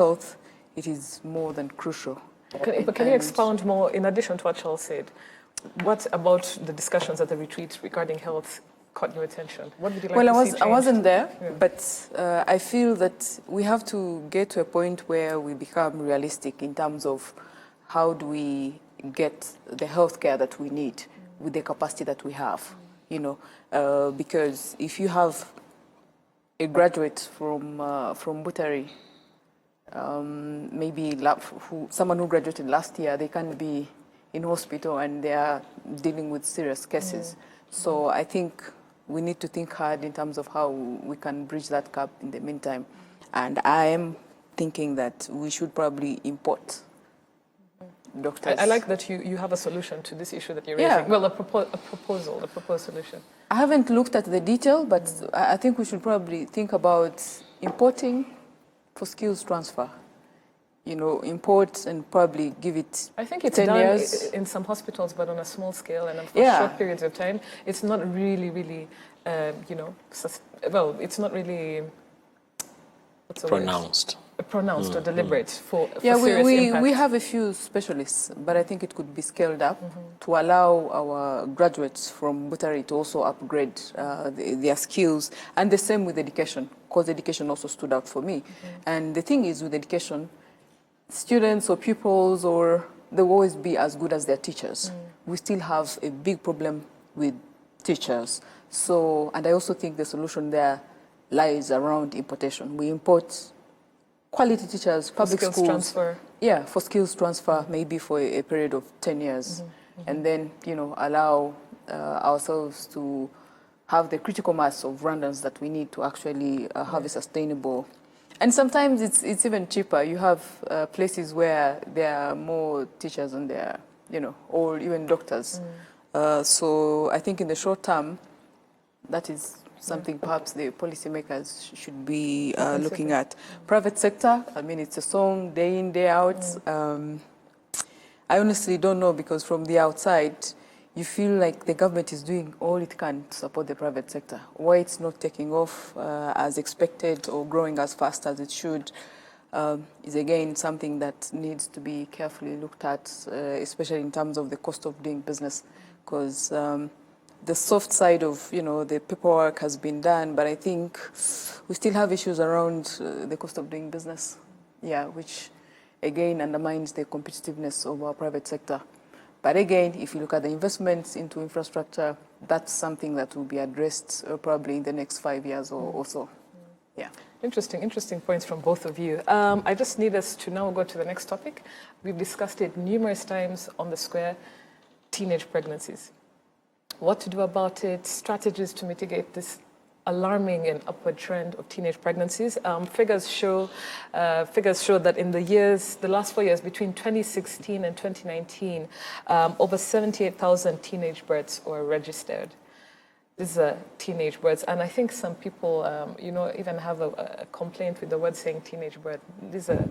health, it is more than crucial. But can you expound more, in addition to what Charles said, what about the discussions at the retreat regarding health caught your attention? What would you like to see changed? I wasn't there, but I feel that we have to get to a point where we become realistic in terms of how do we get the healthcare that we need with the capacity that we have, you know, because if you have a graduate from Butari, maybe someone who graduated last year, they can be in hospital and they are dealing with serious cases. So I think we need to think hard in terms of how we can bridge that gap in the meantime. And I am thinking that we should probably import doctors. I like that you have a solution to this issue that you're raising. Well, a proposed solution. I haven't looked at the detail, but I think we should probably think about importing for skills transfer. You know, import and probably give it 10 years. I think it's done in some hospitals, but on a small scale and for short periods of time. It's not really, you know, well, it's not really pronounced or deliberate for serious impact. We have a few specialists, but I think it could be scaled up to allow our graduates from Butari to also upgrade their skills, and the same with education, because education also stood out for me. And the thing is with education, students or pupils, they will always be as good as their teachers. We still have a big problem with teachers. So, and I also think the solution there lies around importation. We import quality teachers, public schools. Transfer. Yeah, for skills transfer, maybe for a period of 10 years. And then, you know, allow ourselves to have the critical mass of Rwandans that we need to actually have a sustainable. And sometimes it's even cheaper. You have places where there are more teachers and there, you know, or even doctors. So I think in the short term, that is something perhaps the policymakers should be looking at. Private sector, I mean, it's a song day in, day out. I honestly don't know, because from the outside, you feel like the government is doing all it can to support the private sector. Why it's not taking off as expected or growing as fast as it should is again something that needs to be carefully looked at, especially in terms of the cost of doing business, because the soft side of, you know, the paperwork has been done, but I think we still have issues around the cost of doing business, which again undermines the competitiveness of our private sector. But again, if you look at the investments into infrastructure, that's something that will be addressed probably in the next 5 years or so. Yeah. Interesting points from both of you. I just need us to now go to the next topic. We've discussed it numerous times on the square, teenage pregnancies. What to do about it, strategies to mitigate this alarming and upward trend of teenage pregnancies. Figures show that in the last 4 years, between 2016 and 2019, over 78,000 teenage births were registered. These are teenage births, and I think some people, you know, even have a complaint with the word saying teenage birth. These are,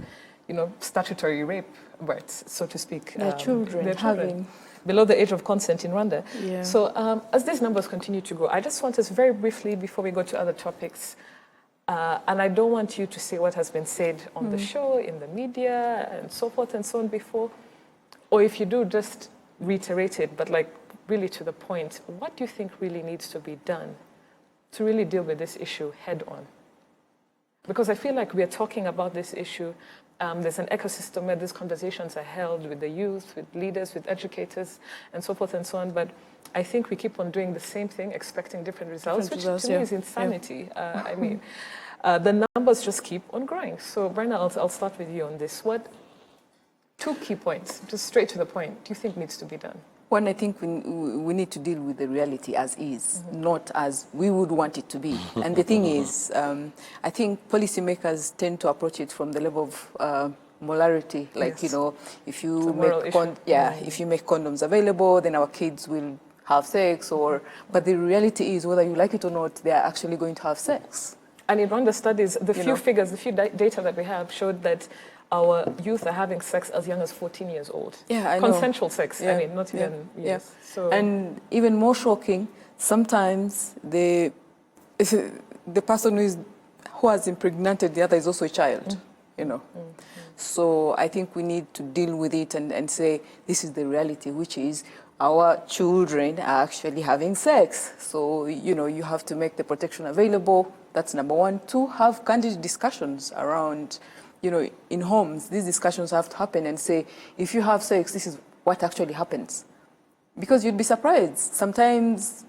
you know, statutory rape births, so to speak. They're children. Below the age of consent in Rwanda. Yeah. So as these numbers continue to grow, I just want us very briefly, before we go to other topics, and I don't want you to say what has been said on the show, in the media, and so forth and so on before, or if you do, just reiterate it, but like really to the point. What do you think really needs to be done to really deal with this issue head on? Because I feel like we are talking about this issue. There's an ecosystem where these conversations are held with the youth, with leaders, with educators, and so forth and so on. But I think we keep on doing the same thing, expecting different results, which to me is insanity. I mean, the numbers just keep on growing. So, Brenna, I'll start with you on this. What 2 key points, just straight to the point, do you think needs to be done? One, I think we need to deal with the reality as is, not as we would want it to be. And the thing is, I think policymakers tend to approach it from the level of molarity. Like, you know, if you if you make condoms available, then our kids will have sex. But the reality is, whether you like it or not, they are actually going to have sex. And in Rwanda studies, the few data that we have showed that our youth are having sex as young as 14 years old. Yeah, I know. Consensual sex, I mean, not even years. So. And even more shocking, sometimes the person who has impregnated the other is also a child. you know. So I think we need to deal with it and say, this is the reality, which is our children are actually having sex. So, you know, you have to make the protection available. That's number one. Two, have candid discussions around, you know, in homes. These discussions have to happen and say, if you have sex, this is what actually happens. Because you'd be surprised. Sometimes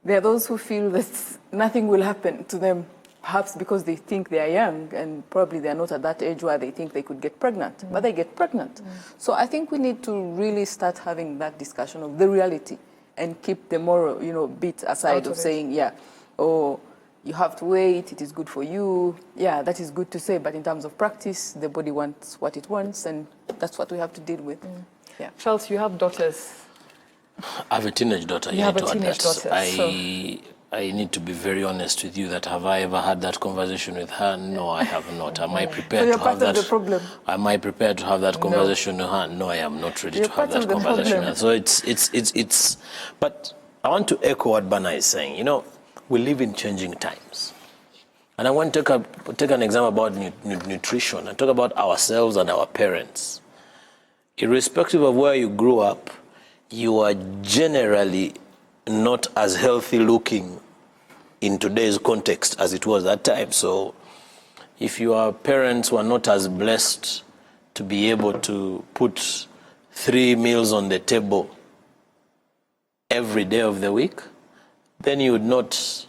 there are those who feel that nothing will happen to them, perhaps because they think they are young and probably they are not at that age where they think they could get pregnant, but they get pregnant. So I think we need to really start having that discussion of the reality and keep the moral, you know, bit aside of saying, yeah, oh, you have to wait, it is good for you. Yeah, that is good to say, but in terms of practice, the body wants what it wants, and that's what we have to deal with. Yeah. Charles, you have daughters. I have a teenage daughter. You have a teenage daughter. I need to be very honest with you that have I ever had that conversation with her? No, I have not. Am I prepared to have that? The problem. Am I prepared to have that conversation with her? No, I am not ready to have that conversation. So it's. But I want to echo what Bana is saying. You know, we live in changing times, and I want to take an example about nutrition and talk about ourselves and our parents. Irrespective of where you grew up, you are generally not as healthy looking in today's context as it was that time. So if your parents were not as blessed to be able to put 3 meals on the table every day of the week, then you would not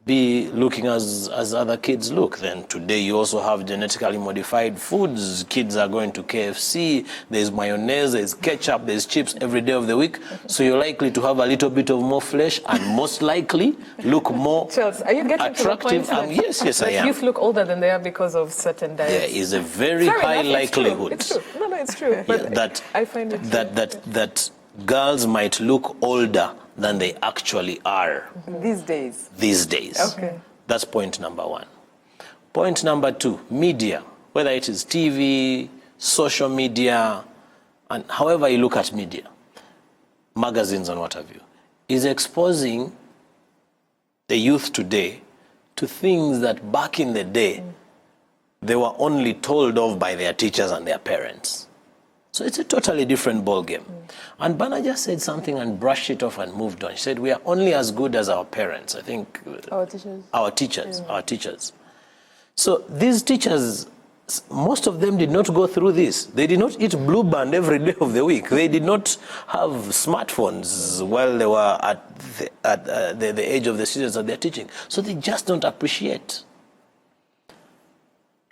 be looking as other kids look. Then today you also have genetically modified foods. Kids are going to KFC, there's mayonnaise, there's ketchup, there's chips every day of the week. So you're likely to have a little bit of more flesh and most likely look more Charles, are you getting attractive. To the point Yes, I am. Youth look older than they are because of certain diets. There is a very high likelihood. It's true. No, it's true. But that I find it that girls might look older than they actually are. These days. These days. Okay. That's point number one. Point number two, media, whether it is TV, social media, and however you look at media, magazines and what have you, is exposing the youth today to things that back in the day, they were only told of by their teachers and their parents. So it's a totally different ballgame. And Bana just said something and brushed it off and moved on. She said, we are only as good as our parents. I think Our teachers. Our teachers. So these teachers, most of them did not go through this. They did not eat Blue Band every day of the week. They did not have smartphones while they were at the age of the students that they're teaching. So they just don't appreciate.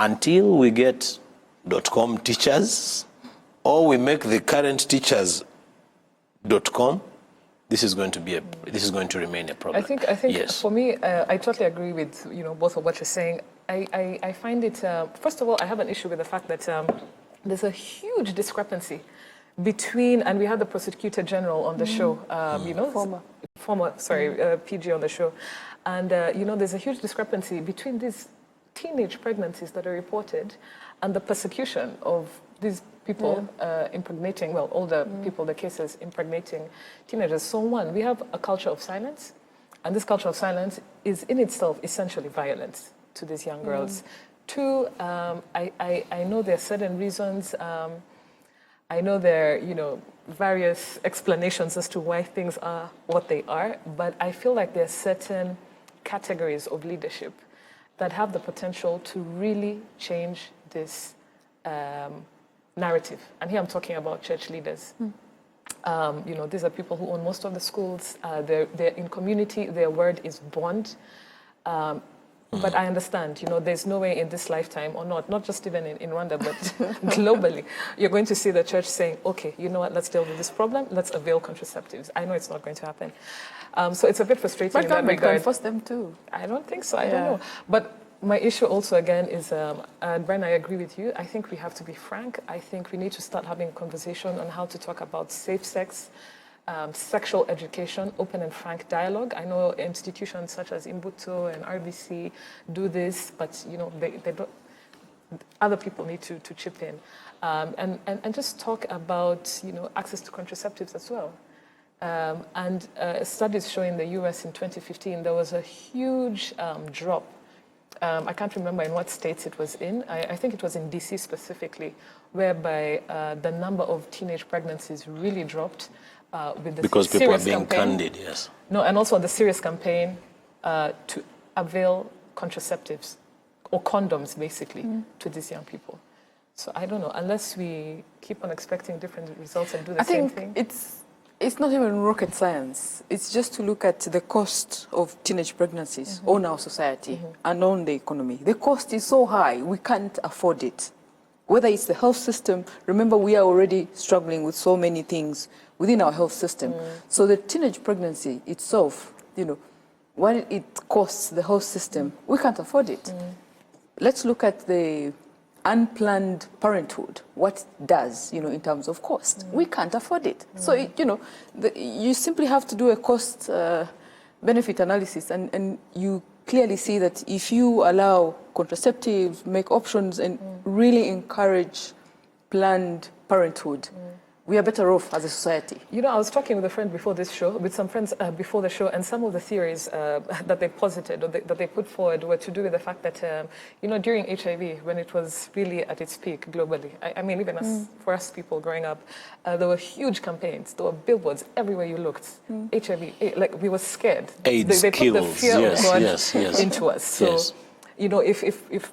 Until we get .com teachers, or we make the current teachers .com, this is going to remain a problem. I think yes. For me, I totally agree with both of what you're saying. I find it, first of all, I have an issue with the fact that there's a huge discrepancy between, and we had the Prosecutor General on the show, former PG on the show, and there's a huge discrepancy between these teenage pregnancies that are reported and the persecution of these people impregnating, older people, the cases impregnating teenagers. So one, we have a culture of silence, and this culture of silence is in itself essentially violent to these young girls. Two, I know there are certain reasons, I know there are, various explanations as to why things are what they are, but I feel like there are certain categories of leadership that have the potential to really change this narrative. And here I'm talking about church leaders. These are people who own most of the schools. They're in community. Their word is bond. But I understand, there's no way in this lifetime, or not just even in Rwanda, but globally, you're going to see the church saying, okay, you know what, let's deal with this problem. Let's avail contraceptives. I know it's not going to happen. So it's a bit frustrating in that regard. But government can force them too. I don't think so. I don't know. But my issue also, again, is, and Brian, I agree with you, I think we have to be frank. I think we need to start having a conversation on how to talk about safe sex, sexual education, open and frank dialogue. I know institutions such as Imbuto and RBC do this, but they don't, other people need to chip in. And just talk about access to contraceptives as well. Studies show in the US in 2015, there was a huge drop I can't remember in what states it was in. I think it was in DC specifically, whereby the number of teenage pregnancies really dropped with the because people are serious being campaign. candid, yes. No, and also the serious campaign to avail contraceptives or condoms, basically, to these young people. So I don't know, unless we keep on expecting different results and do the same thing. I think it's not even rocket science. It's just to look at the cost of teenage pregnancies on our society and on the economy. The cost is so high, we can't afford it. Whether it's the health system, remember we are already struggling with so many things within our health system. So the teenage pregnancy itself, what it costs the health system, we can't afford it. Let's look at the unplanned parenthood, what it does, in terms of cost. We can't afford it. So, you simply have to do a cost benefit analysis and you clearly see that if you allow contraceptives, make options and really encourage planned parenthood, we are better off as a society. I was talking with a friend before this show, with some friends before the show, and some of the theories that they posited or that they put forward were to do with the fact that, during HIV, when it was really at its peak globally, I mean, even for us people growing up, there were huge campaigns, there were billboards everywhere you looked. HIV, like we were scared. AIDS they kills, put the fear of God yes. into us. So, Yes. if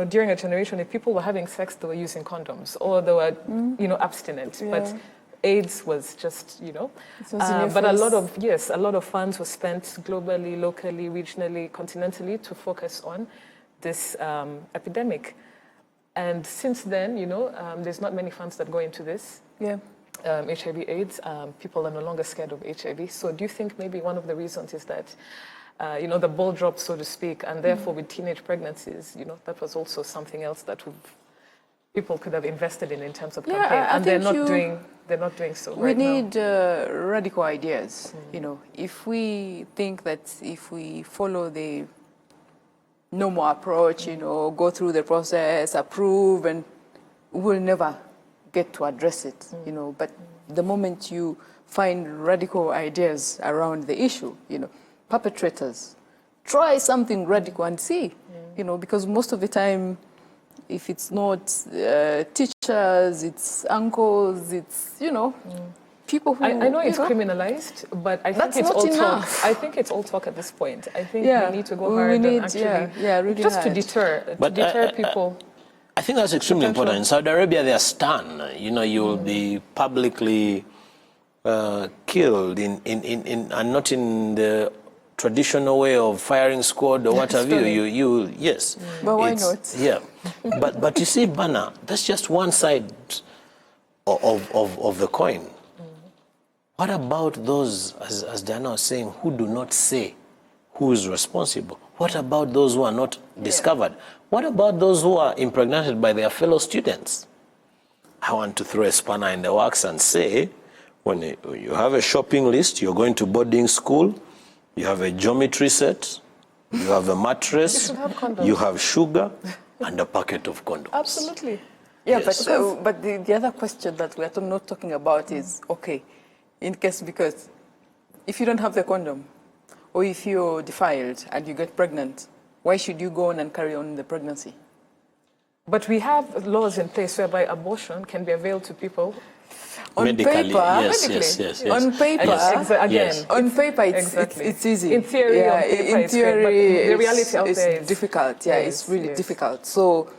during a generation, if people were having sex, they were using condoms or they were, abstinent. Yeah. But AIDS was just, but a lot of funds were spent globally, locally, regionally, continentally to focus on this epidemic. And since then, there's not many funds that go into this. Yeah. HIV/AIDS, people are no longer scared of HIV. So do you think maybe one of the reasons is that the ball dropped, so to speak, and therefore with teenage pregnancies, that was also something else that people could have invested in terms of campaign, and they're not doing so right now. We need radical ideas. If we think that if we follow the normal approach, go through the process, approve, and we'll never get to address it. But the moment you find radical ideas around the issue, perpetrators, try something radical and see, because most of the time, if it's not teachers, it's uncles, it's, people who... I know it's criminalized, but I think it's all talk. I think it's all talk at this point. I think we need to go hard and actually... really just hard. to deter people. I think that's extremely important. In Saudi Arabia, they are stunned. You will be publicly killed and not in the traditional way of firing squad or what have you. Yes. But why not? Yeah. But you see, Bana, that's just one side of the coin. What about those, as Diana was saying, who do not say who is responsible? What about those who are not discovered? What about those who are impregnated by their fellow students? I want to throw a spanner in the works and say, when you have a shopping list, you're going to boarding school, you have a geometry set, you have a mattress, you have sugar, and a packet of condoms. Absolutely. Yeah, Yes. but the other question that we are not talking about is, okay, in case, because if you don't have the condom, or if you're defiled and you get pregnant, why should you go on and carry on the pregnancy? But we have laws in place whereby abortion can be availed to people. On Medically, paper, yes. On paper, Again, on paper, exactly. it's easy. In theory, yeah, on paper, in theory, but the reality out there is difficult. Yeah, it's really yes. difficult. So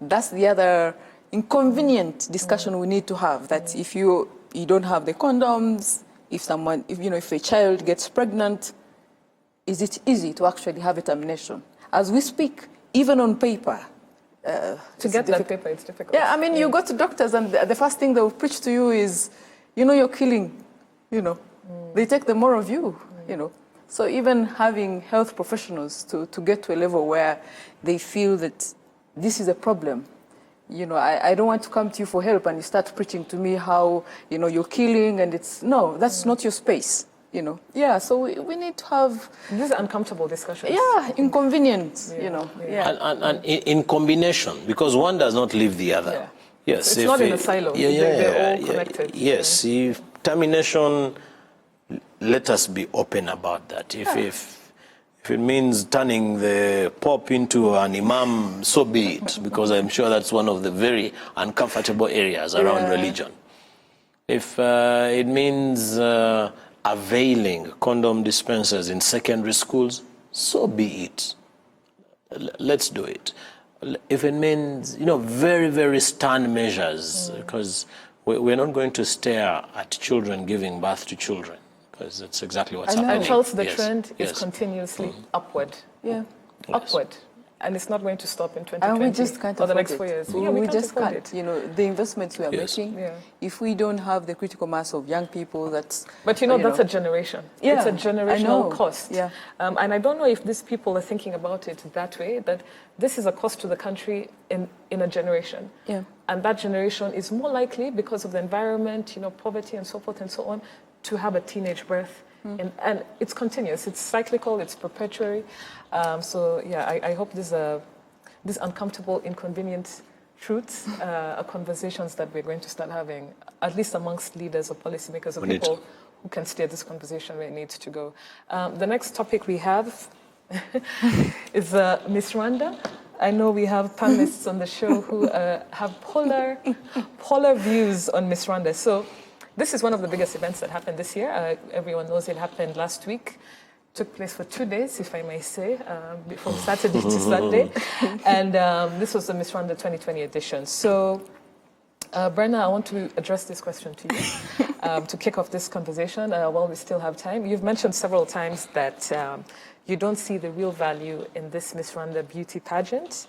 that's the other inconvenient discussion we need to have. That if you don't have the condoms, if a child gets pregnant, is it easy to actually have a termination? As we speak, even on paper. To get that paper, it's difficult. Yeah, I mean, you go to doctors and the first thing they will preach to you is, you're killing, They take the more of you, So even having health professionals to get to a level where they feel that this is a problem, I don't want to come to you for help and you start preaching to me how, you're killing and that's not your space. Yeah, so we need to have... These are uncomfortable discussions. Yeah, inconvenient, And in combination, because one does not leave the other. Yeah. Yes, it's not in a silo. They're all connected. Yes, if termination, let us be open about that. If If it means turning the Pope into an imam, so be it, because I'm sure that's one of the very uncomfortable areas around religion. If it means availing condom dispensers in secondary schools, so be it. Let's do it. If it means, very, very stern measures, because we're not going to stare at children giving birth to children, because that's exactly what's happening. And Charles, the trend is continuously upward. Yeah. Upward. And it's not going to stop in 2020 and we just can't or the afford next 4 years. We just can't. The investments we are making, Yeah. if we don't have the critical mass of young people, that's... But that's a generation. Yeah, it's a generational cost. Yeah. And I don't know if these people are thinking about it that way, that this is a cost to the country in a generation. Yeah. And that generation is more likely, because of the environment, poverty and so forth and so on, to have a teenage birth. And it's continuous, it's cyclical, it's perpetuary. I hope these uncomfortable, inconvenient truths are conversations that we're going to start having, at least amongst leaders or policymakers or people who can steer this conversation where it needs to go. The next topic we have is Miss Rwanda. I know we have panelists on the show who have polar views on Miss Rwanda. So this is one of the biggest events that happened this year. Everyone knows it happened last week. Took place for 2 days, if I may say, from Saturday to Sunday. And this was the Miss Rwanda 2020 edition. So, Brenna, I want to address this question to you to kick off this conversation while we still have time. You've mentioned several times that you don't see the real value in this Miss Rwanda beauty pageant.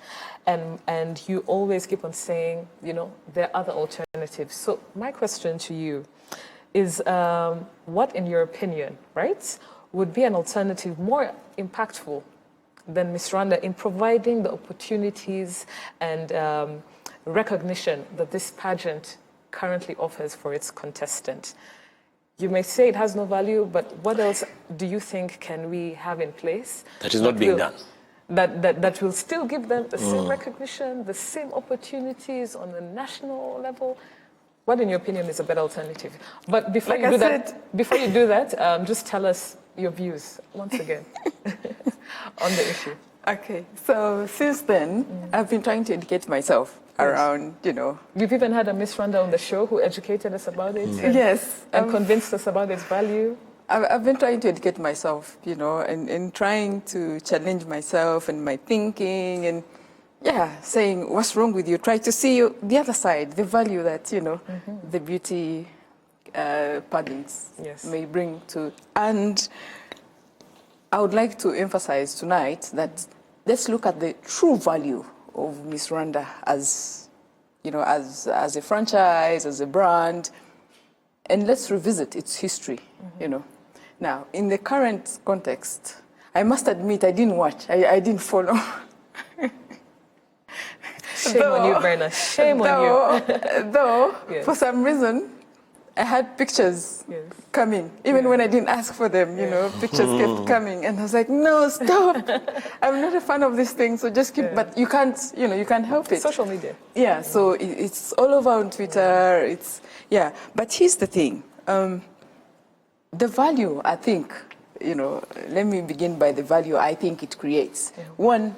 And you always keep on saying, there are other alternatives. So my question to you is, what, in your opinion, right, would be an alternative more impactful than Miss Rwanda in providing the opportunities and recognition that this pageant currently offers for its contestant? You may say it has no value, but what else do you think can we have in place that is not being done? That will still give them the same recognition, the same opportunities on a national level? What, in your opinion, is a better alternative? But before you do that, just tell us your views once again on the issue. Okay, so since then, I've been trying to educate myself around, You've even had a Miss Rwanda on the show who educated us about it. Yes. And convinced us about its value. I've been trying to educate myself, and trying to challenge myself and my thinking and, saying, what's wrong with you? Try to see the other side, the value that, the beauty pageants may bring to. And I would like to emphasize tonight that let's look at the true value of Miss Rwanda as, as a franchise, as a brand, and let's revisit its history, Now, in the current context, I must admit I didn't watch, I didn't follow. Shame on you, Brenna, shame on you. Though, for some reason, I had pictures coming, even when I didn't ask for them, pictures kept coming. And I was like, no, stop. I'm not a fan of this thing, so just keep, but you can't, you can't help it. Social media. Yeah, so it's all over on Twitter, But here's the thing. The value, I think, let me begin by the value I think it creates. One,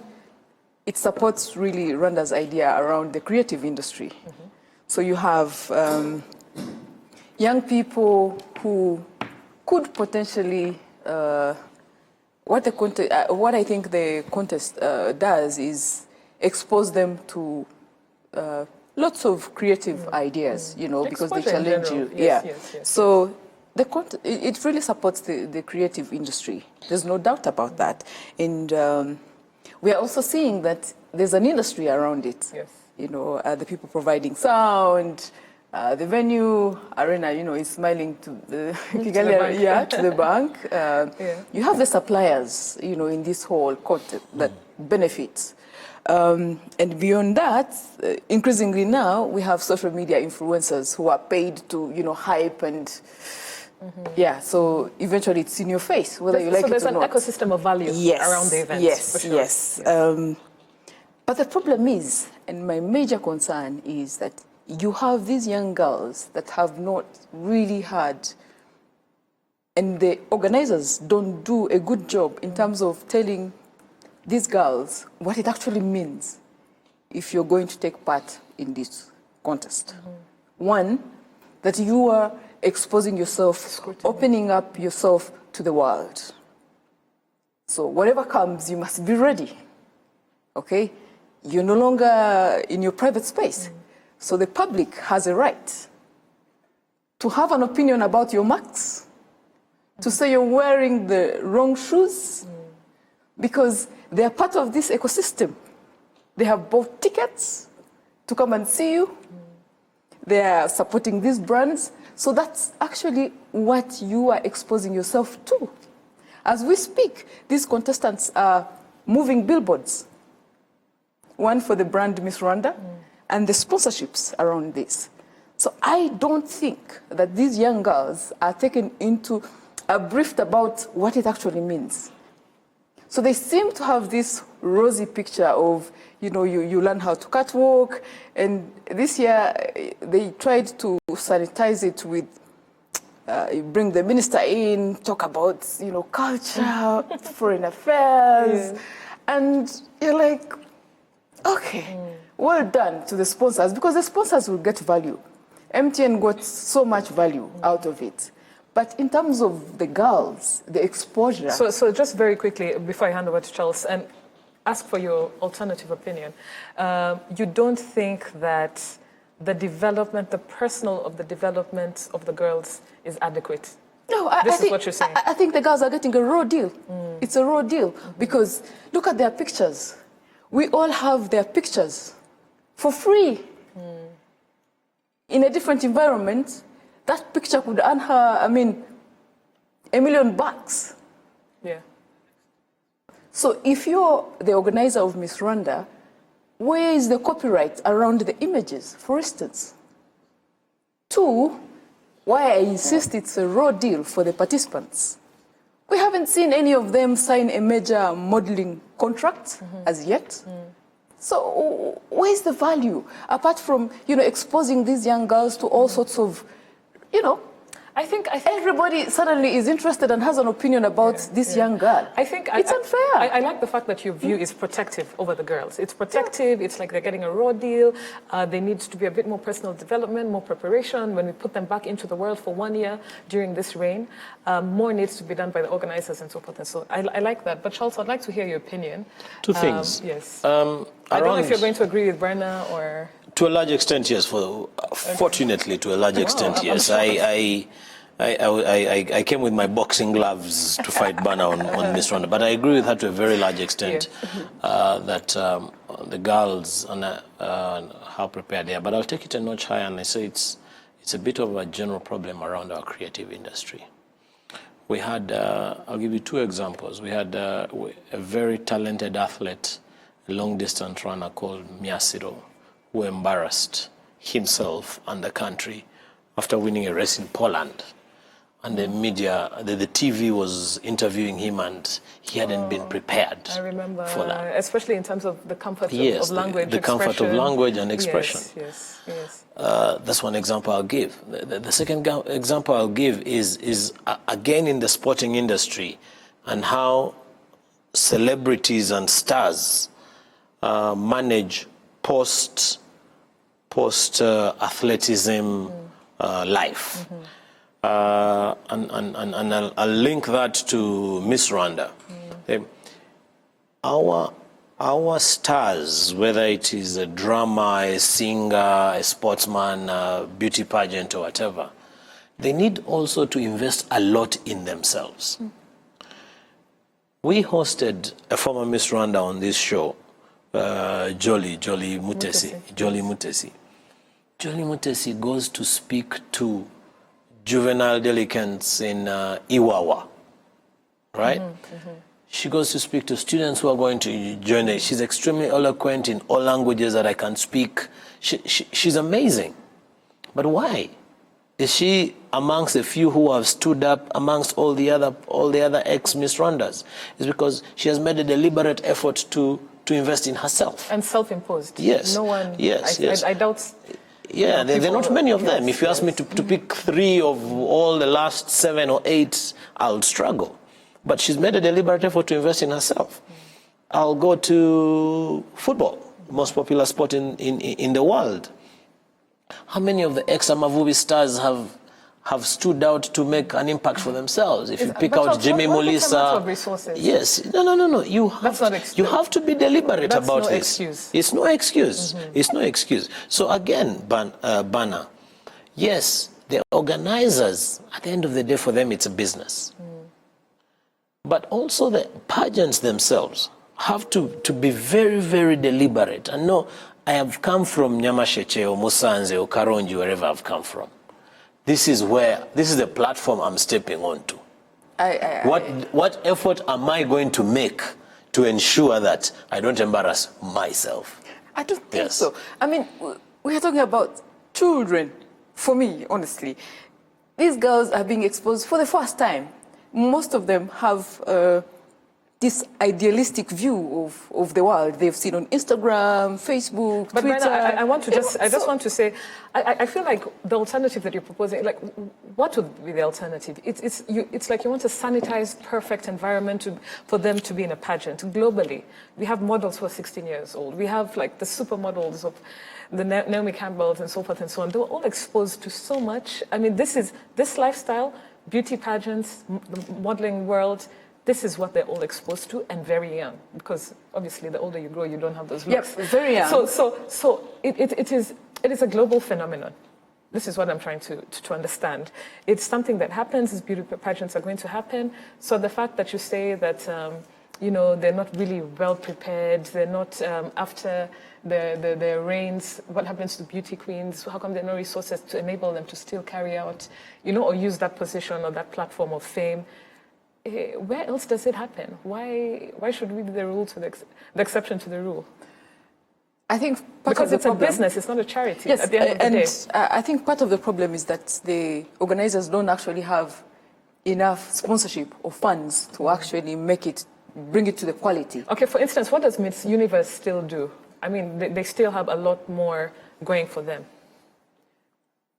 it supports really Rwanda's idea around the creative industry. So you have young people who could potentially, what I think the contest does is expose them to lots of creative ideas, because they challenge you. Yes. So it really supports the creative industry. There's no doubt about that. And we are also seeing that there's an industry around it. Yes. The people providing sound, the venue, arena, is smiling to the Kigali, to the bank. You have the suppliers, in this whole content that benefits. And beyond that, increasingly now, we have social media influencers who are paid to, hype and, so eventually it's in your face, whether you like it or not. So there's an ecosystem of value around the events, Yes. But the problem is, and my major concern is that you have these young girls that have not really had And the organizers don't do a good job in terms of telling these girls what it actually means if you're going to take part in this contest. One, that you are exposing yourself, opening up yourself to the world. So whatever comes, you must be ready, okay? You're no longer in your private space. So the public has a right to have an opinion about your marks, to say you're wearing the wrong shoes, because they are part of this ecosystem. They have bought tickets to come and see you. They are supporting these brands. So that's actually what you are exposing yourself to. As we speak, these contestants are moving billboards. One for the brand Miss Rwanda, and the sponsorships around this. So I don't think that these young girls are taken into a briefed about what it actually means. So they seem to have this rosy picture of, you know, you learn how to catwalk, and this year they tried to sanitize it with, you bring the minister in, talk about, you know, culture, foreign affairs, and you're like, okay, well done to the sponsors, because the sponsors will get value. MTN got so much value out of it. But in terms of the girls, the exposure... So just very quickly, before I hand over to Charles, and ask for your alternative opinion. You don't think that the development, the personal of the development of the girls is adequate? No, this is what you're saying. I think the girls are getting a raw deal. It's a raw deal, because look at their pictures. We all have their pictures for free. In a different environment, that picture could earn her, I mean, $1 million. Yeah. So if you're the organizer of Miss Rwanda, where is the copyright around the images, for instance? Two, why I insist it's a raw deal for the participants. We haven't seen any of them sign a major modeling contract as yet. So where's the value? Apart from, you know, exposing these young girls to all sorts of, you know, I think everybody suddenly is interested and has an opinion about this young girl. I think it's unfair. I like the fact that your view is protective over the girls. It's protective. It's like they're getting a raw deal. There needs to be a bit more personal development, more preparation. When we put them back into the world for 1 year during this reign, more needs to be done by the organizers and so forth. And so I like that. But Charles, I'd like to hear your opinion. Two things. Yes. I don't know if you're going to agree with Berna or... To a large extent, yes. Fortunately, to a large extent, yes. I came with my boxing gloves to fight Berna on Miss Rwanda, but I agree with her to a very large extent that the girls and how prepared they are. But I'll take it a notch higher, and I say it's a bit of a general problem around our creative industry. We had, I'll give you two examples. We had a very talented athlete, a long-distance runner called Miasiro, who embarrassed himself and the country after winning a race in Poland. And the media, the TV was interviewing him, and he hadn't been prepared for that. Especially in terms of the comfort yes, of language the comfort of language and expression. Yes. That's one example I'll give. The second example I'll give is again in the sporting industry, and how celebrities and stars manage post athleticism life. And I'll link that to Miss Rwanda. Our stars, whether it is a drama, a singer, a sportsman, a beauty pageant or whatever, they need also to invest a lot in themselves. We hosted a former Miss Rwanda on this show, Jolly Mutesi. Jolly Mutesi goes to speak to juvenile delinquents in Iwawa, right? She goes to speak to students who are going to join her. She's extremely eloquent in all languages that I can speak. She's amazing. But why? Is she amongst the few who have stood up amongst all the other ex-Miss Rwandas? It's because she has made a deliberate effort to invest in herself. And self-imposed. Yes. No one. Yes. I doubt. Yeah, there are not many of them. If you ask me to pick 3 of all the last 7 or 8, I'll struggle. But she's made a deliberate effort to invest in herself. I'll go to football, most popular sport in the world. How many of the ex-Amavubi stars have stood out to make an impact for themselves? If you pick out Jimmy Mulisa, yes, no. You have to be deliberate about this. It's no excuse. It's no excuse. So again, Bana, yes, the organizers, at the end of the day, for them, it's a business. But also the pageants themselves have to be very, very deliberate. And no, I have come from Nyamasheche or Musanze or Karonji, wherever I've come from. This is the platform I'm stepping onto. What effort am I going to make to ensure that I don't embarrass myself? I don't think so. I mean, we are talking about children. For me, honestly, these girls are being exposed for the first time. Most of them have this idealistic view of the world they've seen on Instagram, Facebook, but Twitter. Brenna, I just want to say, I feel like the alternative that you're proposing, like, what would be the alternative? It's like you want a sanitized, perfect environment for them to be in a pageant. Globally, we have models who are 16 years old. We have like the supermodels of the Naomi Campbells and so forth and so on. They were all exposed to so much. I mean, this lifestyle, beauty pageants, the modeling world, this is what they're all exposed to, and very young, because obviously the older you grow, you don't have those looks. Yep, very young. So it is a global phenomenon. This is what I'm trying to understand. It's something that happens. These beauty pageants are going to happen. So the fact that you say that they're not really well prepared, they're not after their reigns. What happens to beauty queens? How come there are no resources to enable them to still carry out, or use that position or that platform of fame? Where else does it happen? Why should we be the rule to the exception to the rule? I think because it's a business, it's not a charity. Yes, at the end of the day. I think part of the problem is that the organizers don't actually have enough sponsorship or funds to actually bring it to the quality. Okay, for instance, what does Miss Universe still do? I mean, they still have a lot more going for them.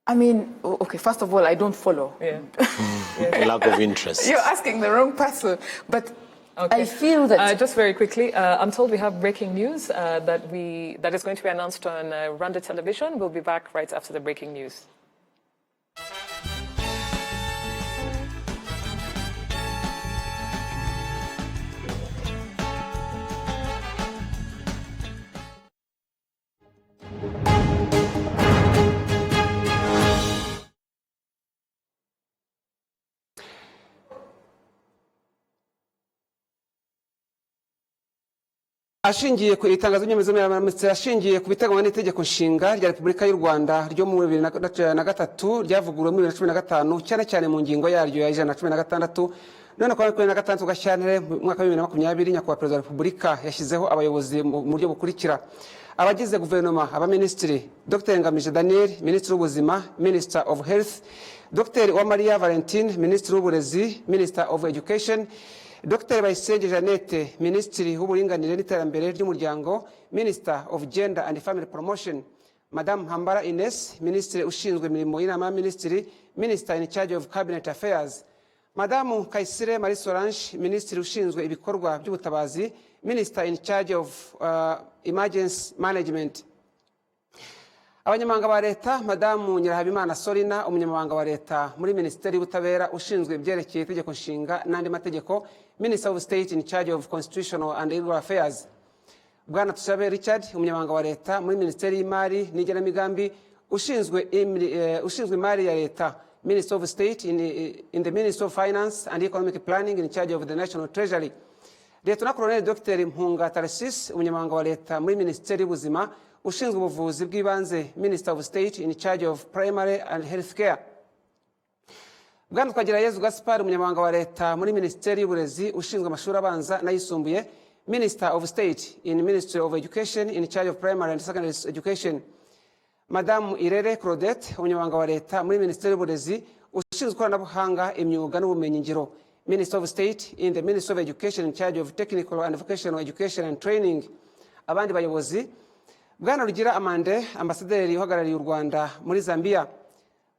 I mean, okay, first of all, I don't follow. Yeah. A lack of interest. You're asking the wrong person. But okay. I feel that... just very quickly, I'm told we have breaking news that is going to be announced on Rwanda Television. We'll be back right after the breaking news. ashingiye ku itangazo ry'imyemezamyamitsi ashingiye ku biteganywa n'itegeko nshinga rya Repubulika y'u Rwanda ryo mu 2003 ryavuguruwe mu 2015 cyane cyane mu ngingo yaryo ya 116 none kwa 2026 Gashyantare mu mwaka wa 2020 nyakubahwa Perezida wa Repubulika yashyizeho abayobozi mu buryo bukurikira abagize guverinoma abaminisitiri Dr Ngamije Daniel Minisitiri w'Ubuzima Minister of Health Dr Uwamariya Valentine Minisitiri w'Uburezi Minister of Education Dr Bayisenge Jeannette Minisitiri w'Uburinganire n'Iterambere ry'Umuryango Minister of Gender and Family Promotion Madame Hambara Ines Minisitiri ushinzwe imirimo y'inama y'Aminisitiri Minister in charge of Cabinet Affairs Madame Kayisire Marie Solange Minisitiri ushinzwe ibikorwa by'ubutabazi Minister in charge of Emergency Management Abanyamabanga ba leta Madamu Nyirahabimana Sorina umunyamabanga wa leta muri Minisiteri y'Ubutabera ushinzwe ibyerekeye itegeko nshinga n'andi mategeko Minister of State in charge of Constitutional and Legal Affairs Bwana Tushabe Richard umunyamabanga wa leta muri Minisiteri y'Imari n'Igenamigambi ushinzwe imari ya leta Minister of State in the Ministry of Finance and Economic Planning in charge of the National Treasury Lieutenant Colonel Dr Mpunga Tarsis umunyamabanga wa leta muri Minisiteri y'Ubuzima ushinzwe ubuvuzi bw'ibanze Minister of State in charge of Primary and Health Care Bwana Twagirayezu Gaspard umunyamabanga wa leta muri Minisiteri y'Uburezi ushinzwe amashuri abanza n'ayisumbuye Minister of State in Ministry of Education in charge of Primary and Secondary Education Madame Irere Claudette umunyamabanga wa leta muri Minisiteri y'Uburezi ushinzwe ikoranabuhanga imyuga n'ubumenyi ngiro Minister of State in the Ministry of Education in charge of Technical and Vocational Education and Training abandi bayobozi Bwana Rugira Amande, ambasaderi uhagarariye u Rwanda muri Zambia.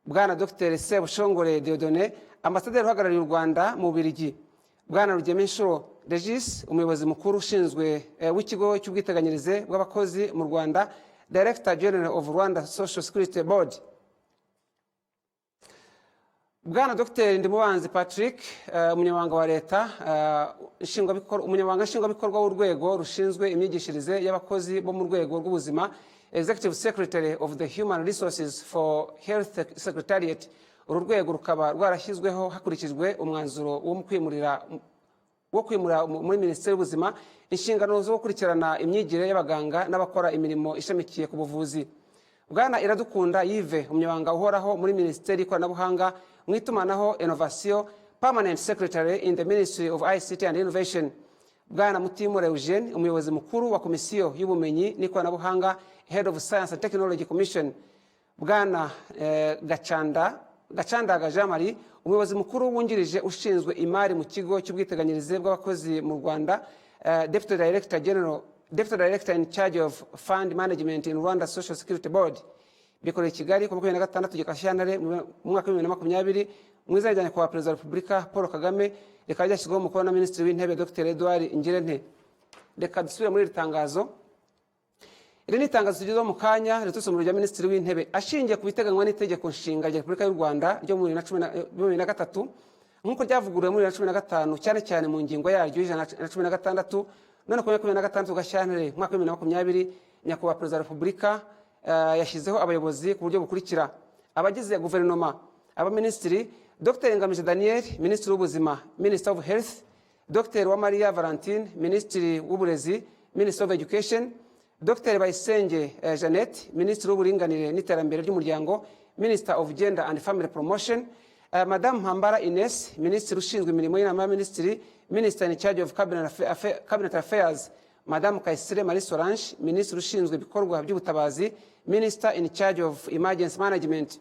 Bwana Dr. Sebushongore Dieudonné, ambasaderi uhagarariye u Rwanda mu Bubiligi. Bwana Rugeminshuro Regis, umuyobozi mukuru ushinzwe w'ikigo cy'ubwiteganyirize bw'abakozi mu Rwanda, Director General of Rwanda Social Security Board. Bwana Dr. Ndimubanzi Patrick, umunyamabanga wa leta, umunyamabanga nshingwabikorwa w'urwego rushinzwe imyigishirize y'abakozi bo mu rwego rw'ubuzima, Executive Secretary of the Human Resources for Health Secretariat. Uru rwego rukaba rwarashyizweho hakurikijwe umwanzuro wo kwimura muri Minisiteri y'Ubuzima inshingano zo gukurikirana imyigire y'abaganga n'abakora imirimo ishamikiye ku buvuzi. Bwana Iradukunda Yves, umunyamabanga uhoraho muri Minisiteri y'Ikoranabuhanga mu itumanaho Innovation, Permanent Secretary in the Ministry of ICT and Innovation. Bwana Mutimura Eugene, umuyobozi mukuru wa Komisiyo y'Ubumenyi n'Ikoranabuhanga, Head of Science and Technology Commission. Bwana Gacandaga Jean Marie, umuyobozi mukuru wungirije ushinzwe imari mu kigo cy'ubwiteganyirize bw'abakozi mu Rwanda, Deputy Director in charge of Fund Management in Rwanda Social Security Board. Bikoreye Kigali ku 26 Gashyantare mu mwaka wa 2020 mu izina rya kwa Perezida wa Repubulika Paul Kagame, rikaba ryashyizweho umukono na Minisitiri w'Intebe Dr. Edouard Ngirente. Reka dusubire muri iri tangazo. Iri ni itangazo tugizeho mu kanya riturutse mu rya Minisitiri w'Intebe ashingiye ku biteganywa n'itegeko nshinga rya Repubulika y'u Rwanda ryo mu 2013 nk'uko ryavuguruwe muri 2015 cyane cyane mu ngingo yaryo y'116 none ku 26 Gashyantare mu mwaka wa 2020 nyakubahwa Perezida wa Repubulika yashyizeho abayobozi ku buryo bukurikira: abagize guverinoma, abaminisitiri, Dr. Ngamije Daniel, Minisitiri w'Ubuzima, Minister of Health, Dr. Uwamariya Valentine, Minisitiri w'Uburezi, Minister of Education, Dr. Bayisenge Jeannette, Minisitiri w'Uburinganire n'Iterambere ry'Umuryango, Minister of Gender and Family Promotion, Madame Mpambara Ines, Minisitiri ushinzwe imirimo y'inama y'Aminisitiri, Minister in charge of Cabinet Affairs, Madame Kayisire Marie Solange, Minisitiri ushinzwe ibikorwa by'ubutabazi, Minister in charge of Emergency Management.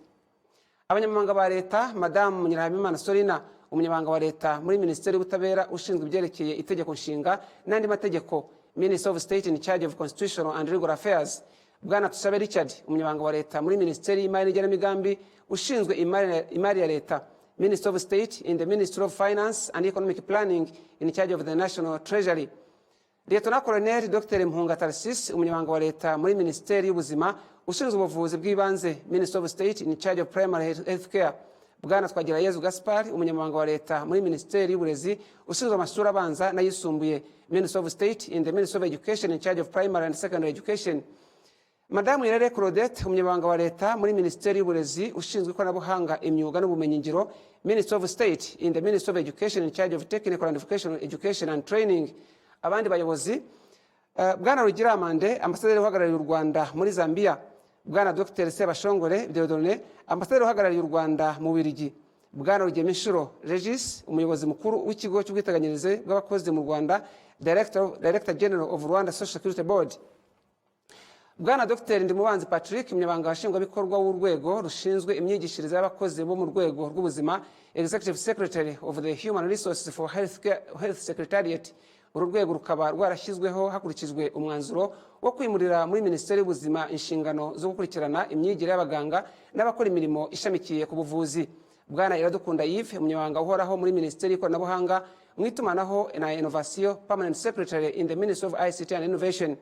Abanyamabanga ba leta, Madame Nyirahabimana Sorina, umunyamabanga wa leta muri Minisiteri y'Ubutabera ushinzwe ibyerekeye itegeko nshinga n'andi mategeko, Minister of State in charge of Constitutional and Legal Affairs. Bwana Tusabe Richard, umunyamabanga wa leta muri Minisiteri y'Imari n'Igenamigambi ushinzwe imari ya leta, Minister of State in the Ministry of Finance and Economic Planning in charge of the National Treasury. Lieutenant Colonel Dr. Mpunga Tarsis, umunyamabanga wa leta muri Minisiteri y'Ubuzima ushinzwe ubuvuzi bw'ibanze, Minister of State in charge of Primary Health Care. Bwana Twagirayezu Gaspard, umunyamabanga wa leta muri Minisiteri y'Uburezi ushinzwe amashuri abanza n'ayisumbuye, Minister of State in the Ministry of Education in charge of Primary and Secondary Education. Madamu Irere Claudette, umunyamabanga wa leta muri Minisiteri y'Uburezi ushinzwe ikoranabuhanga, imyuga n'ubumenyingiro, Minister of State in the Ministry of Education in charge of Technical and Vocational Education and Training. Abandi bayobozi, Bwana Rugira Amande, ambasaderi uhagarariye u Rwanda muri Zambia. Bwana Dr. Sebashongore Dieudonné, ambasaderi uhagarariye u Rwanda mu Bubiligi. Bwana Rugeminshuro Regis, umuyobozi mukuru w'ikigo cy'ubwiteganyirize bw'abakozi mu Rwanda, Director General of Rwanda Social Security Board. Bwana Dr. Ndimubanzi Patrick, umunyamabanga nshingwabikorwa w'urwego rushinzwe imyigishirize y'abakozi bo mu rwego rw'ubuzima, Executive Secretary of the Human Resources for Health Secretariat. Uru rwego rukaba rwarashyizweho hakurikijwe umwanzuro wo kwimurira muri Minisiteri y'Ubuzima inshingano zo gukurikirana imyigire y'abaganga n'abakora imirimo ishamikiye ku buvuzi. Bwana Iradukunda Yves, umunyamabanga uhoraho muri Minisiteri y'Ikoranabuhanga mu itumanaho na Innovation, Permanent Secretary in the Ministry of ICT and Innovation.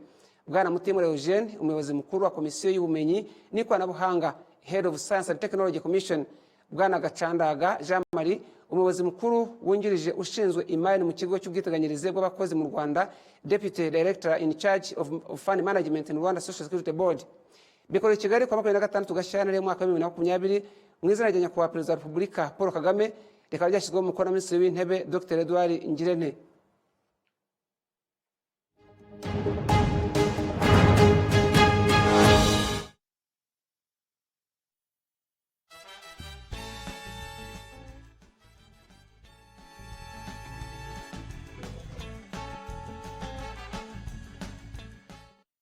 Bwana Mutimura Eugene, umuyobozi mukuru wa Komisiyo y'Ubumenyi n'Ikoranabuhanga, Head of Science and Technology Commission. Bwana Gacandaga Jean Marie, umuyobozi mukuru wungirije ushinzwe imari mu kigo cy'ubwiteganyirize bw'abakozi mu Rwanda, Deputy Director in charge of Fund Management in Rwanda Social Security Board. Bikoreye Kigali kwa 26 Gashyantare mu mwaka wa 2020 mu izina rya nyakubahwa Perezida wa Repubulika Paul Kagame, rikaba ryashyizweho umukono na Minisitiri w'Intebe Dr. Edouard Ngirente.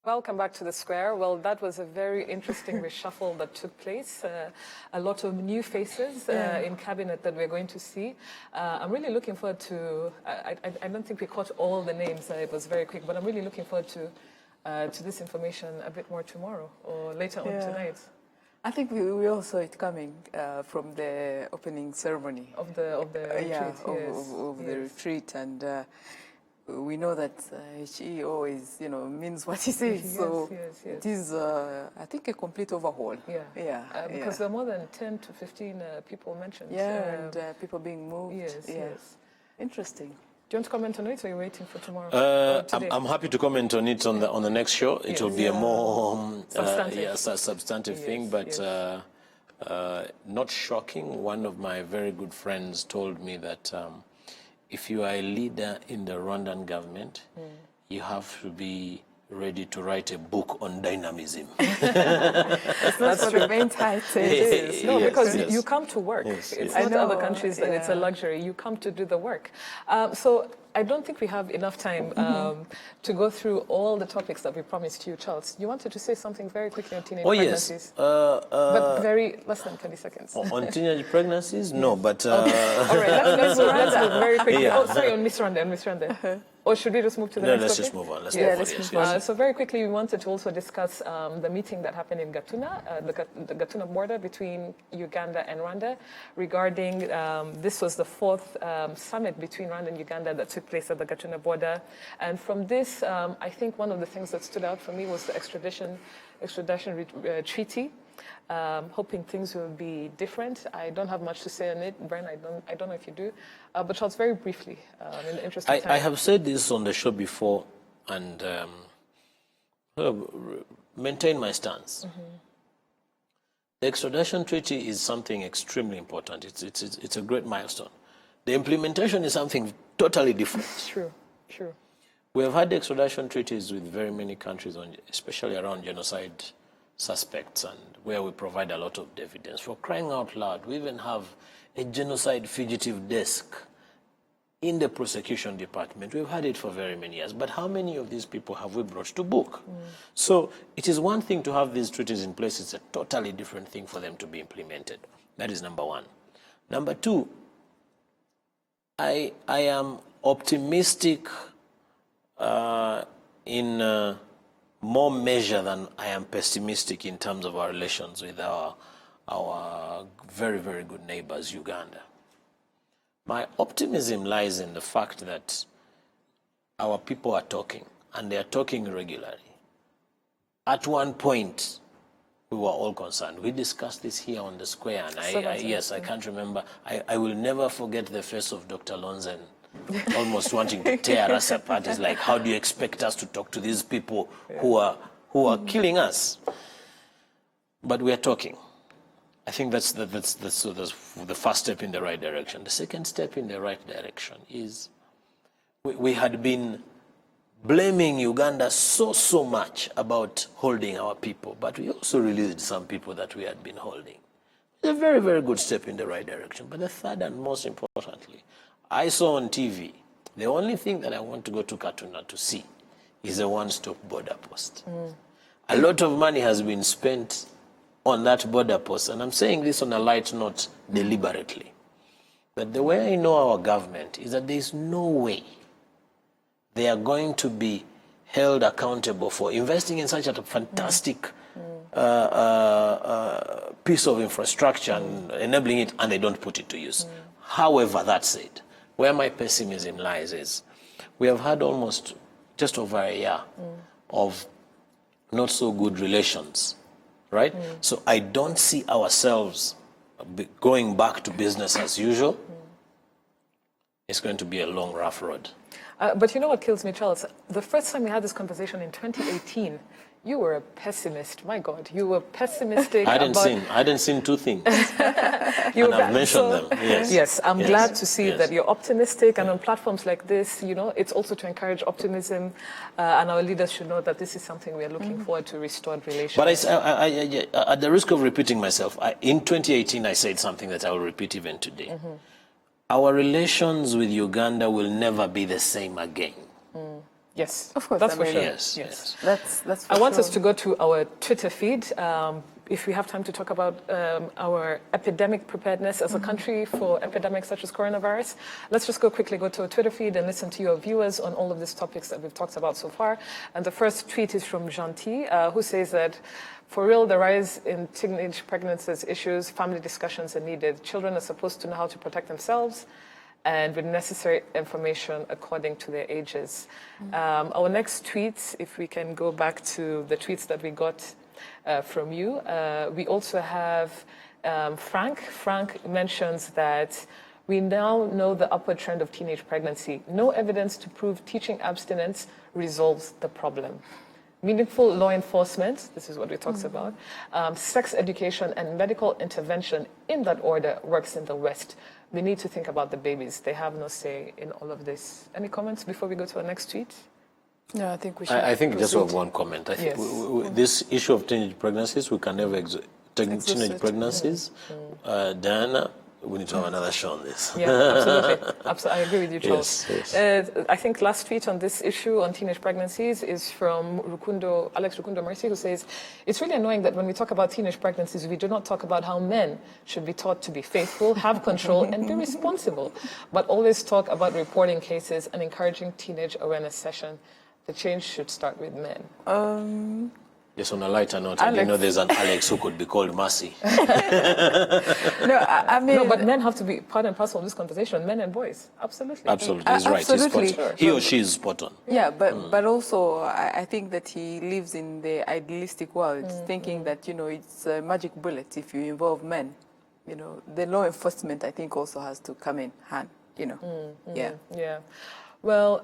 Welcome back to the square. Well, that was a very interesting reshuffle that took place. A lot of new faces in cabinet that we're going to see. I'm really looking forward to, I don't think we caught all the names, it was very quick, but I'm really looking forward to to this information a bit more tomorrow or later on tonight. I think we all saw it coming from the opening ceremony of the retreat. Of the retreat, and we know that he always, means what he says. Yes, so yes. it is, I think, a complete overhaul. Because there are more than 10 to 15 people mentioned. And people being moved. Yes. Interesting. Do you want to comment on it, or are you waiting for tomorrow? I'm happy to comment on it on the next show. It will be a more substantive thing, but not shocking. One of my very good friends told me that if you are a leader in the Rwandan government, you have to be ready to write a book on dynamism. That's what the main title is. No, because you come to work. It's not other countries that it's a luxury. You come to do the work. So I don't think we have enough time to go through all the topics that we promised you, Charles. You wanted to say something very quickly on teenage pregnancies? But less than 20 seconds. On teenage pregnancies? No, but... All right, let's move very quickly. Oh, sorry, on Miss Rwanda. Or should we just move to the next topic? Let's just move on. Let's move on. So very quickly, we wanted to also discuss the meeting that happened in Gatuna, the Gatuna border between Uganda and Rwanda, regarding, this was the fourth summit between Rwanda and Uganda that took place at the Gatuna border. And from this, I think one of the things that stood out for me was the extradition treaty. Hoping things will be different. I don't have much to say on it. Brian, I don't know if you do. But Charles, very briefly, in the interest of time. I have said this on the show before and maintain my stance. The extradition treaty is something extremely important. It's a great milestone. The implementation is something totally different. True. We have had extradition treaties with very many countries, especially around genocide suspects, and where we provide a lot of evidence. For crying out loud, we even have a genocide fugitive desk in the prosecution department. We've had it for very many years, but how many of these people have we brought to book? So it is one thing to have these treaties in place. It's a totally different thing for them to be implemented. That is number one. Number two, I am optimistic in more measure than I am pessimistic in terms of our relations with our very, very good neighbors, Uganda. My optimism lies in the fact that our people are talking, and they are talking regularly. At one point, we were all concerned. We discussed this here on the square, and I can't remember. I will never forget the face of Dr. Lonzen, almost wanting to tear us apart. It's like, how do you expect us to talk to these people who are killing us? But we are talking. I think that's the first step in the right direction. The second step in the right direction is we had been blaming Uganda so much about holding our people, but we also released some people that we had been holding. It's a very, very good step in the right direction. But the third and most importantly, I saw on TV, the only thing that I want to go to Gatuna to see is a one-stop border post. A lot of money has been spent on that border post, and I'm saying this on a light note deliberately. But the way I know our government is that there is no way they are going to be held accountable for investing in such a fantastic piece of infrastructure and enabling it, and they don't put it to use. However, that said, where my pessimism lies is we have had almost just over a year of not so good relations, right? So I don't see ourselves going back to business as usual. It's going to be a long, rough road. But you know what kills me, Charles? The first time we had this conversation in 2018, you were a pessimist. My God, you were pessimistic. I hadn't seen two things. I've mentioned them. Yes, I'm glad to see that you're optimistic, and on platforms like this, you know, it's also to encourage optimism, and our leaders should know that this is something we are looking forward to restored relations. But at the risk of repeating myself, in 2018 I said something that I will repeat even today. Our relations with Uganda will never be the same again. Yes, of course. That's for sure. Yes. That's for I want sure. us to go to our Twitter feed. if we have time to talk about our epidemic preparedness as a country for epidemics such as coronavirus. Let's just quickly go to a Twitter feed and listen to your viewers on all of these topics that we've talked about so far. And the first tweet is from Gentil, who says that, for real, the rise in teenage pregnancies issues, family discussions are needed. Children are supposed to know how to protect themselves and with necessary information according to their ages. Our next tweet, if we can go back to the tweets that we got from you, we also have Frank. Frank mentions that we now know the upward trend of teenage pregnancy. No evidence to prove teaching abstinence resolves the problem. Meaningful law enforcement, this is what we talked about, sex education and medical intervention in that order works in the West. We need to think about the babies. They have no say in all of this. Any comments before we go to our next tweet? No, I think we should. I think just have one comment. I think this issue of teenage pregnancies, we can never teenage pregnancies. Diana, we need to have another show on this. Yeah, absolutely. I agree with you, Charles. Yes. I think last tweet on this issue on teenage pregnancies is from Alex Rukundo Mercy, who says, it's really annoying that when we talk about teenage pregnancies, we do not talk about how men should be taught to be faithful, have control, and be responsible, but always talk about reporting cases and encouraging teenage awareness session. The change should start with men. Yes, on a lighter note, I didn't know there's an Alex who could be called Mercy. No, I mean... No, but men have to be part and parcel of this conversation, men and boys. Absolutely. Absolutely, he's right. Absolutely. He's spot on. He or she is spot on. Yeah, but also I think that he lives in the idealistic world, thinking that, you know, it's a magic bullet if you involve men. You know, the law enforcement, I think, also has to come in hand, you know. Yeah. Well,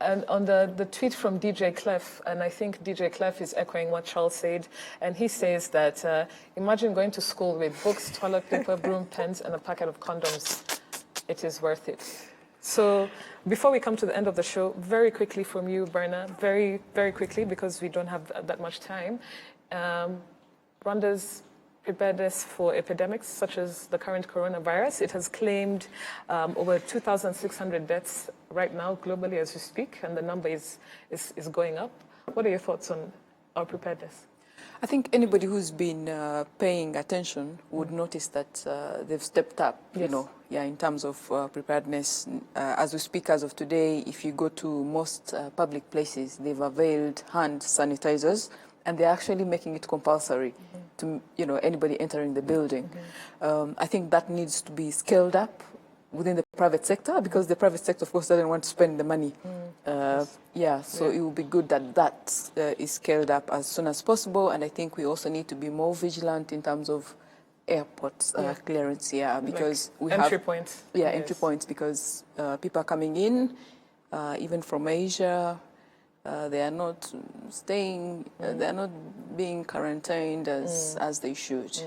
and on the tweet from DJ Clef, and I think DJ Clef is echoing what Charles said, and he says that, imagine going to school with books, toilet paper, broom, pens, and a packet of condoms. It is worth it. So before we come to the end of the show, very quickly from you, Berna, very, very quickly, because we don't have that much time. Rwanda's preparedness for epidemics such as the current coronavirus. It has claimed over 2,600 deaths right now globally as we speak, and the number is going up. What are your thoughts on our preparedness? I think anybody who's been paying attention would notice that they've stepped up, you know, in terms of preparedness. As we speak as of today, if you go to most public places, they've availed hand sanitizers, and they're actually making it compulsory to, you know, anybody entering the building. I think that needs to be scaled up within the private sector, because the private sector, of course, doesn't want to spend the money. So it would be good that that is scaled up as soon as possible. And I think we also need to be more vigilant in terms of airports clearance, because like we have entry points. Entry points, because people are coming in, even from Asia. They are not staying, they are not being quarantined as they should.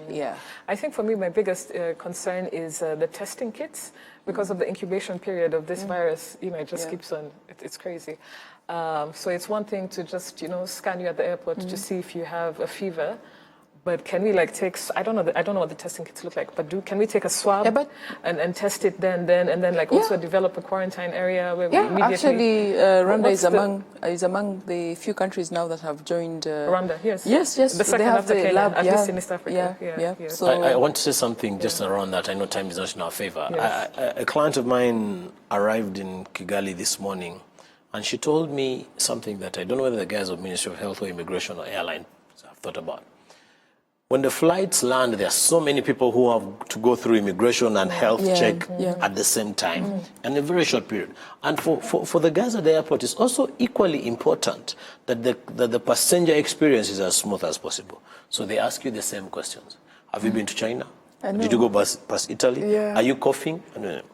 I think for me, my biggest concern is the testing kits, because of the incubation period of this virus. You know, it just keeps on, it's crazy. So it's one thing to just, you know, scan you at the airport to see if you have a fever. But can we take? I don't know what the testing kits look like. But can we take a swab and test it then and then also develop a quarantine area where we immediately? Actually, Rwanda is among the few countries now that have joined. Rwanda, yes. Yes. The second after Kenya, lab, at least in East Africa. So I want to say something just around that. I know time is not in our favor. Yes. A client of mine arrived in Kigali this morning, and she told me something that I don't know whether the guys of Ministry of Health or Immigration or Airline have thought about. When the flights land, there are so many people who have to go through immigration and health check at the same time in a very short period. And for the guys at the airport, it's also equally important that the passenger experience is as smooth as possible. So they ask you the same questions. Have you been to China? Did you go past Italy? Are you coughing?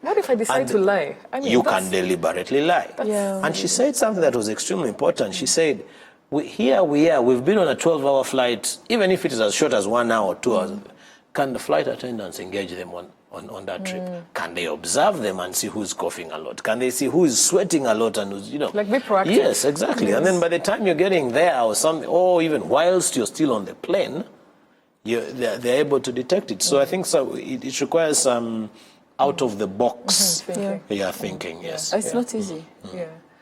What if I decide to lie? I mean, you can deliberately lie. And she said something that was extremely important. She said, we've been on a 12-hour flight, even if it is as short as 1 hour or 2 hours. Can the flight attendants engage them on that trip? Can they observe them and see who's coughing a lot? Can they see who is sweating a lot and who's, Like be proactive. Yes, exactly. And then by the time you're getting there or something, or even whilst you're still on the plane, they're able to detect it. So I think it requires some out-of-the-box thinking. Yes. It's not easy.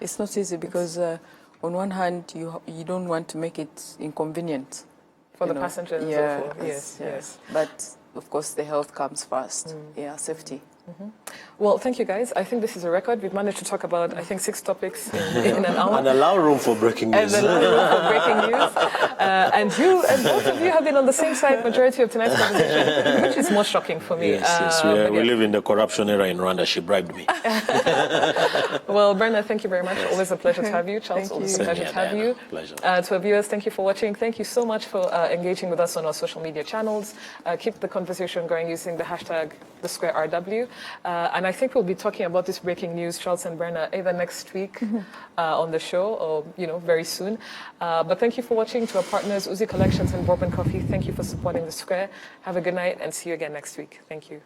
It's not easy because on one hand, you don't want to make it inconvenient, For you the know, passengers and yeah, so forth. Yes, yes. But of course, the health comes first. Yeah, safety. Well, thank you guys. I think this is a record. We've managed to talk about, I think, 6 topics in an hour. And allow room for breaking news. And allow room for breaking news. And both of you have been on the same side majority of tonight's conversation, which is more shocking for me. Yes, we live in the corruption era in Rwanda. She bribed me. Well, Bernard, thank you very much. Always a pleasure to have you. Charles, always a pleasure to have you. Pleasure. To our viewers, thank you for watching. Thank you so much for engaging with us on our social media channels. Keep the conversation going using the hashtag #TheSquareRW. And I think we'll be talking about this breaking news, Charles and Bernard, either next week on the show or, very soon. But thank you for watching. To our partners, Uzi Collections and Bourbon Coffee, thank you for supporting The Square. Have a good night and see you again next week. Thank you.